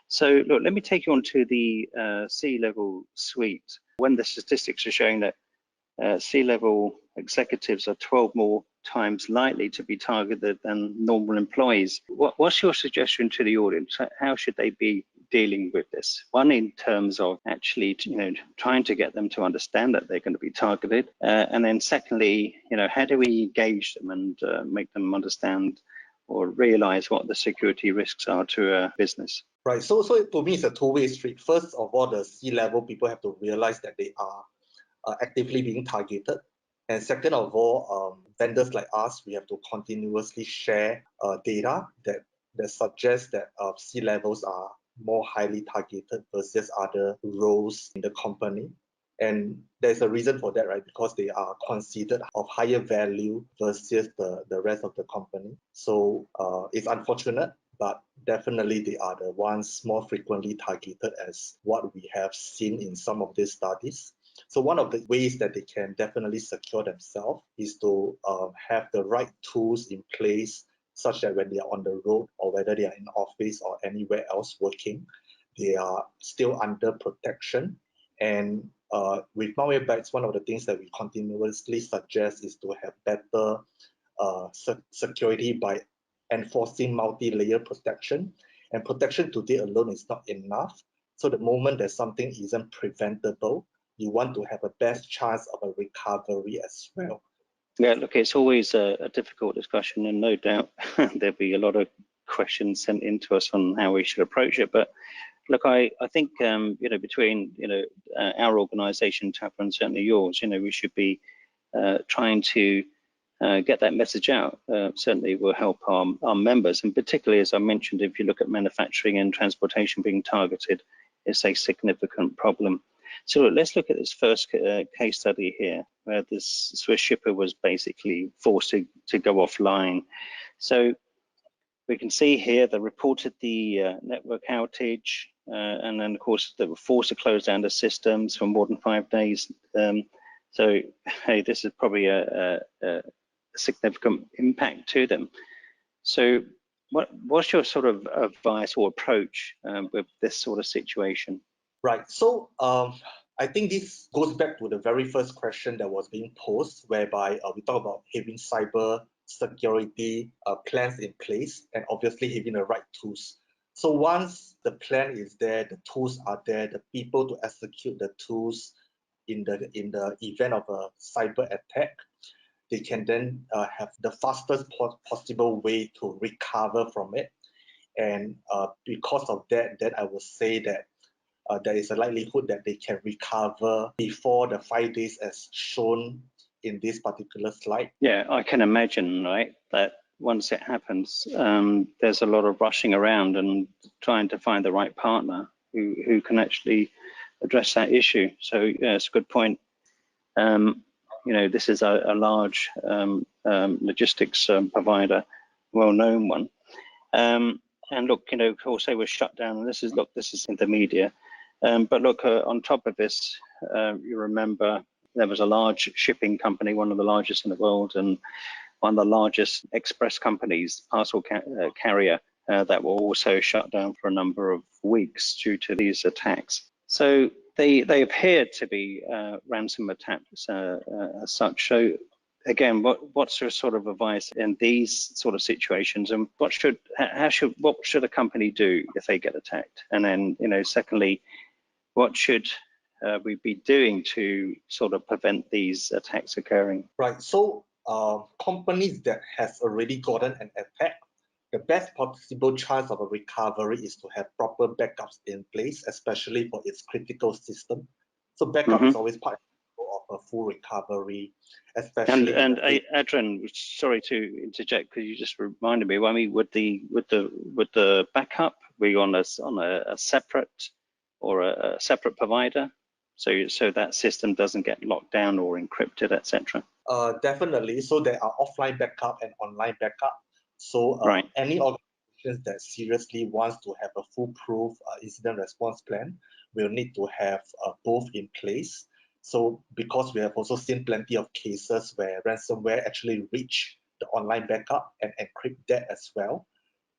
So look, let me take you on to the C-level suite. When the statistics are showing that C-level executives are 12 more times likely to be targeted than normal employees, what's your suggestion to the audience? How should they be dealing with this? One, in terms of actually, trying to get them to understand that they're going to be targeted, and then secondly, how do we engage them and make them understand or realize what the security risks are to a business? Right. So to me, it's a two-way street. First of all, the C-level people have to realize that they are actively being targeted. And second of all, vendors like us, we have to continuously share data that suggests that C-levels are more highly targeted versus other roles in the company. And there's a reason for that, right? Because they are considered of higher value versus the rest of the company. So it's unfortunate, but definitely they are the ones more frequently targeted, as what we have seen in some of these studies. So one of the ways that they can definitely secure themselves is to have the right tools in place, such that when they are on the road, or whether they are in office or anywhere else working, they are still under protection. And with Malwarebytes, one of the things that we continuously suggest is to have better security by enforcing multi-layer protection. And protection today alone is not enough. So the moment that something isn't preventable, you want to have a best chance of a recovery as well. Yeah, look, it's always a difficult discussion, and no doubt there'll be a lot of questions sent in to us on how we should approach it. But look, I think between our organisation, TAPA, and certainly yours, we should be trying to get that message out. Certainly will help our members, and particularly, as I mentioned, if you look at manufacturing and transportation being targeted, it's a significant problem. So let's look at this first case study here, where this Swiss shipper was basically forced to go offline. So we can see here they reported the network outage, and then of course they were forced to close down the systems for more than 5 days. So hey, this is probably a significant impact to them. So what's your sort of advice or approach with this sort of situation? Right. So I think this goes back to the very first question that was being posed, whereby we talk about having cyber security plans in place and obviously having the right tools. So once the plan is there, the tools are there, the people to execute the tools in the event of a cyber attack, they can then have the fastest possible way to recover from it. And because of that, then I would say that there is a likelihood that they can recover before the 5 days as shown in this particular slide. Yeah, I can imagine, right, that once it happens, there's a lot of rushing around and trying to find the right partner who can actually address that issue. So yeah, it's a good point. This is a large logistics provider, well-known one. And look, also we're shut down, and this is in the media. But look, on top of this, you remember there was a large shipping company, one of the largest in the world, and one of the largest express companies, parcel carrier, that were also shut down for a number of weeks due to these attacks. So they appear to be ransom attacks as such. So again, what's your sort of advice in these sort of situations, and what should a company do if they get attacked? And then, secondly, what should we be doing to sort of prevent these attacks occurring? Right. So companies that has already gotten an attack, the best possible chance of a recovery is to have proper backups in place, especially for its critical system. So backup is always part of a full recovery, especially. And Adrian, sorry to interject, because you just reminded me. I mean, would the backup be on a separate or a separate provider, so that system doesn't get locked down or encrypted, etc.? Definitely. So there are offline backup and online backup. So right. Any organization that seriously wants to have a foolproof incident response plan will need to have both in place. So because we have also seen plenty of cases where ransomware actually reach the online backup and encrypt that as well.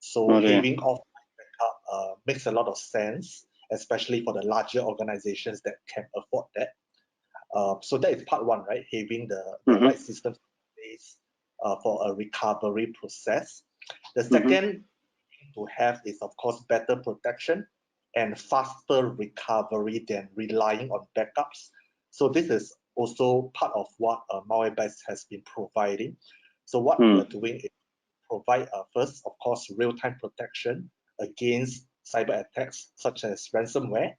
So having offline backup makes a lot of sense, especially for the larger organizations that can afford that. So that is part one, right? Having the right systems in place for a recovery process. The second thing to have is, of course, better protection and faster recovery than relying on backups. So this is also part of what Malwarebytes has been providing. So what we are doing is provide first, of course, real-time protection against cyber attacks such as ransomware.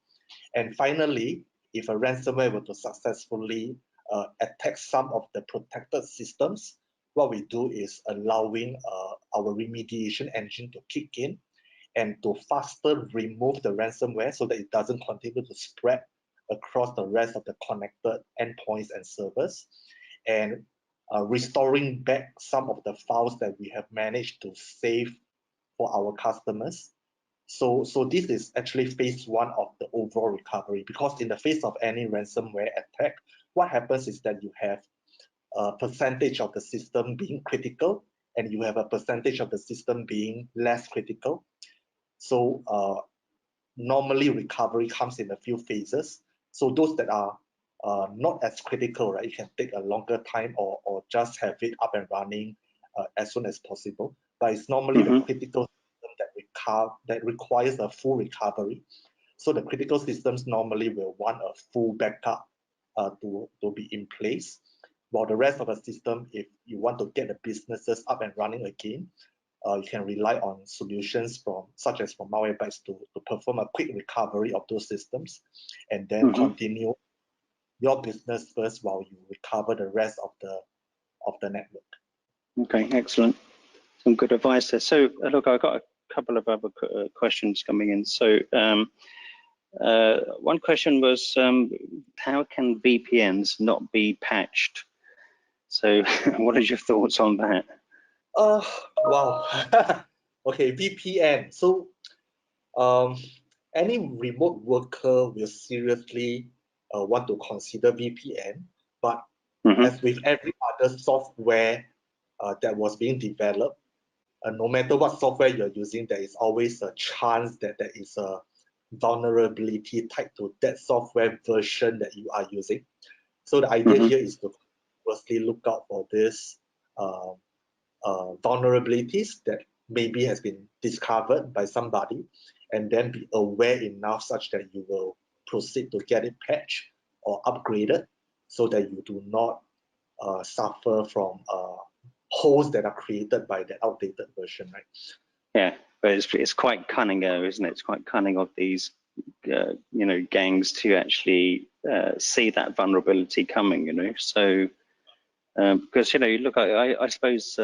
And finally, if a ransomware were to successfully attack some of the protected systems, what we do is allowing our remediation engine to kick in and to faster remove the ransomware so that it doesn't continue to spread across the rest of the connected endpoints and servers, and restoring back some of the files that we have managed to save for our customers. So this is actually phase one of the overall recovery, because in the face of any ransomware attack, what happens is that you have a percentage of the system being critical and you have a percentage of the system being less critical. So normally recovery comes in a few phases. So those that are not as critical, right, it can take a longer time or just have it up and running as soon as possible. But it's normally the critical that requires a full recovery. So the critical systems normally will want a full backup to be in place, while the rest of the system, if you want to get the businesses up and running again, you can rely on solutions such as from Malwarebytes to perform a quick recovery of those systems, and then continue your business first while you recover the rest of the network. Okay, excellent. Some good advice there. So look, I've got a couple of other questions coming in. So one question was, how can VPNs not be patched? So what are your thoughts on that? Wow. Okay, VPN. So any remote worker will seriously want to consider VPN, but as with every other software that was being developed, no matter what software you're using, there is always a chance that there is a vulnerability tied to that software version that you are using. So the idea here is to firstly look out for this vulnerabilities that maybe has been discovered by somebody, and then be aware enough such that you will proceed to get it patched or upgraded, so that you do not suffer from holes that are created by the outdated version, right? Yeah, but it's quite cunning, isn't it? It's quite cunning of these, gangs to actually see that vulnerability coming, So, because look, I suppose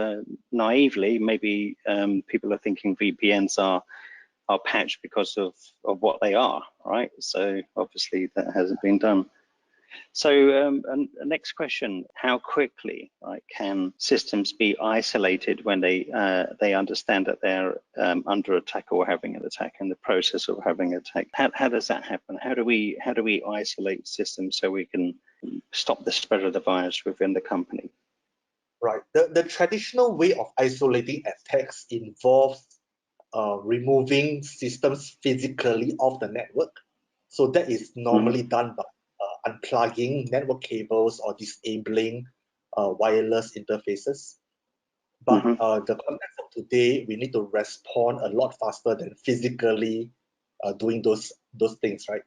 naively, maybe people are thinking VPNs are patched because of what they are, right? So obviously that hasn't been done. So and the next question, how quickly can systems be isolated when they understand that they're under attack or having an attack, in the process of having an attack? How does that happen? How do we isolate systems so we can stop the spread of the virus within the company? Right. The traditional way of isolating attacks involves removing systems physically off the network. So that is normally done by unplugging network cables or disabling wireless interfaces. But the context of today, we need to respond a lot faster than physically doing those things, right?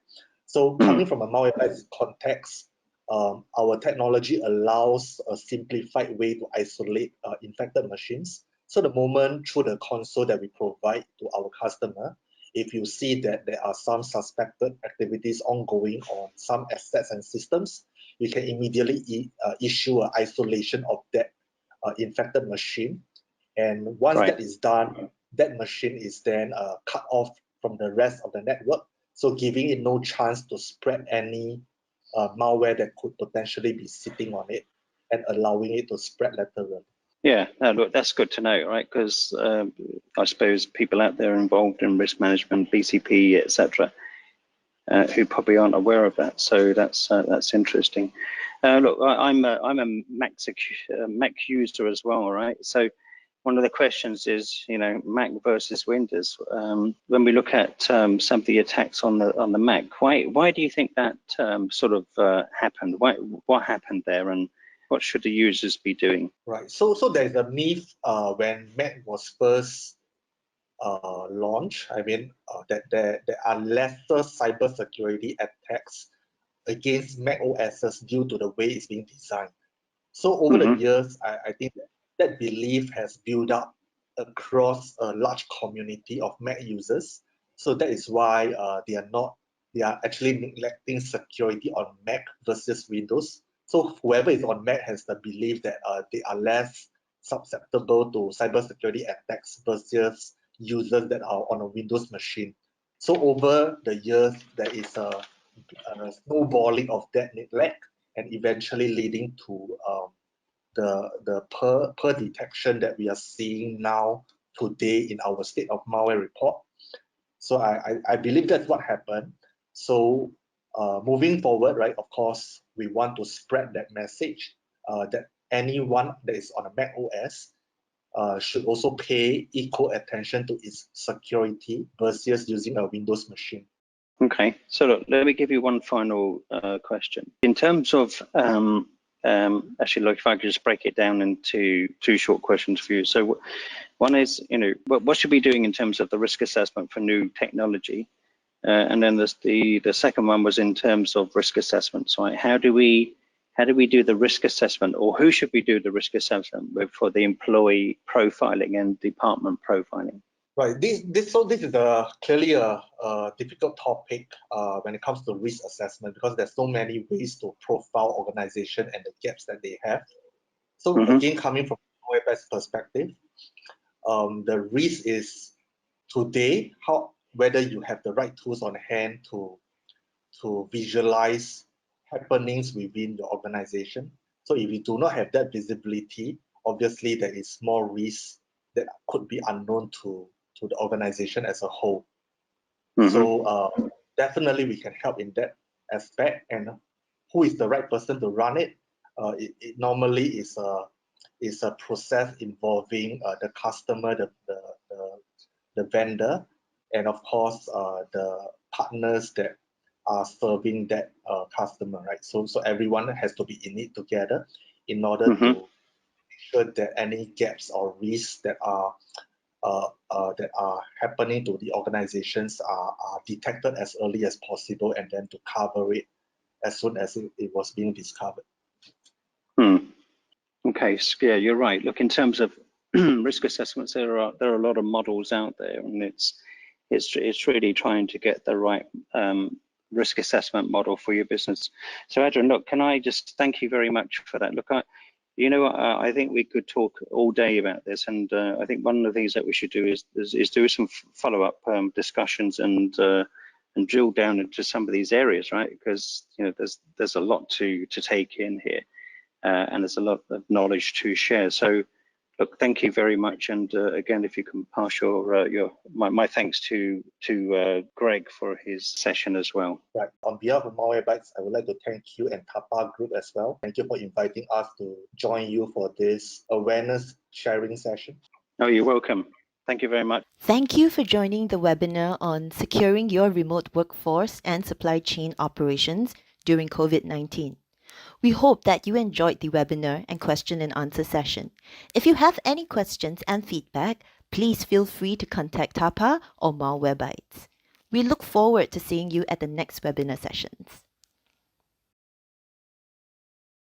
So coming from a Malwarebytes context, our technology allows a simplified way to isolate infected machines. So the moment through the console that we provide to our customer, if you see that there are some suspected activities ongoing on some assets and systems, we can immediately issue an isolation of that infected machine. And once that is done, that machine is then cut off from the rest of the network, so giving it no chance to spread any malware that could potentially be sitting on it and allowing it to spread laterally. Yeah, no, look, that's good to know, right? Because I suppose people out there involved in risk management, BCP, etc., who probably aren't aware of that. So that's interesting. Look, I'm a Mac user as well, right? So one of the questions is, Mac versus Windows. When we look at some of the attacks on the Mac, why do you think that sort of happened? What happened there, and what should the users be doing? Right. So there's a myth when Mac was first launched. I mean, that there are lesser cybersecurity attacks against Mac OSs due to the way it's being designed. So over the years, I think that belief has built up across a large community of Mac users. So that is why they are actually neglecting security on Mac versus Windows. So whoever is on Mac has the belief that they are less susceptible to cybersecurity attacks versus users that are on a Windows machine. So over the years, there is a snowballing of that neglect, and eventually leading to the per detection that we are seeing now today in our state of malware report. So I believe that's what happened. So moving forward, right, of course, we want to spread that message that anyone that is on a Mac OS should also pay equal attention to its security versus using a Windows machine. Okay, so look, let me give you one final question. In terms of, actually, look, if I could just break it down into two short questions for you. So one is, what should we be doing in terms of the risk assessment for new technology? And then the second one was in terms of risk assessment. So how do we do the risk assessment, or who should we do the risk assessment with for the employee profiling and department profiling? Right. This is clearly a difficult topic when it comes to risk assessment, because there's so many ways to profile organization and the gaps that they have. So again, coming from a Malwarebytes perspective, the risk is today whether you have the right tools on hand to visualize happenings within your organization. So if you do not have that visibility, obviously there is more risk that could be unknown to the organization as a whole. So definitely we can help in that aspect. And who is the right person to run it? It normally is a process involving the customer, the vendor, and of course the partners that are serving that customer, right? So everyone has to be in it together in order to make sure that any gaps or risks that are happening to the organizations are detected as early as possible, and then to cover it as soon as it was being discovered. Okay, so yeah, you're right. Look, in terms of risk assessments, there are a lot of models out there, and it's really trying to get the right risk assessment model for your business. So Adrian, look, can I just thank you very much for that? Look, I think we could talk all day about this, and I think one of the things that we should do is do some follow-up discussions and drill down into some of these areas, right? Because there's a lot to take in here, and there's a lot of knowledge to share. So, look, thank you very much, and again, if you can pass my thanks to Greg for his session as well. Right. On behalf of Malwarebytes, I would like to thank you and TAPA Group as well. Thank you for inviting us to join you for this awareness sharing session. Oh, you're welcome. Thank you very much. Thank you for joining the webinar on securing your remote workforce and supply chain operations during COVID-19. We hope that you enjoyed the webinar and question and answer session. If you have any questions and feedback, please feel free to contact TAPA or Malwarebytes. We look forward to seeing you at the next webinar sessions.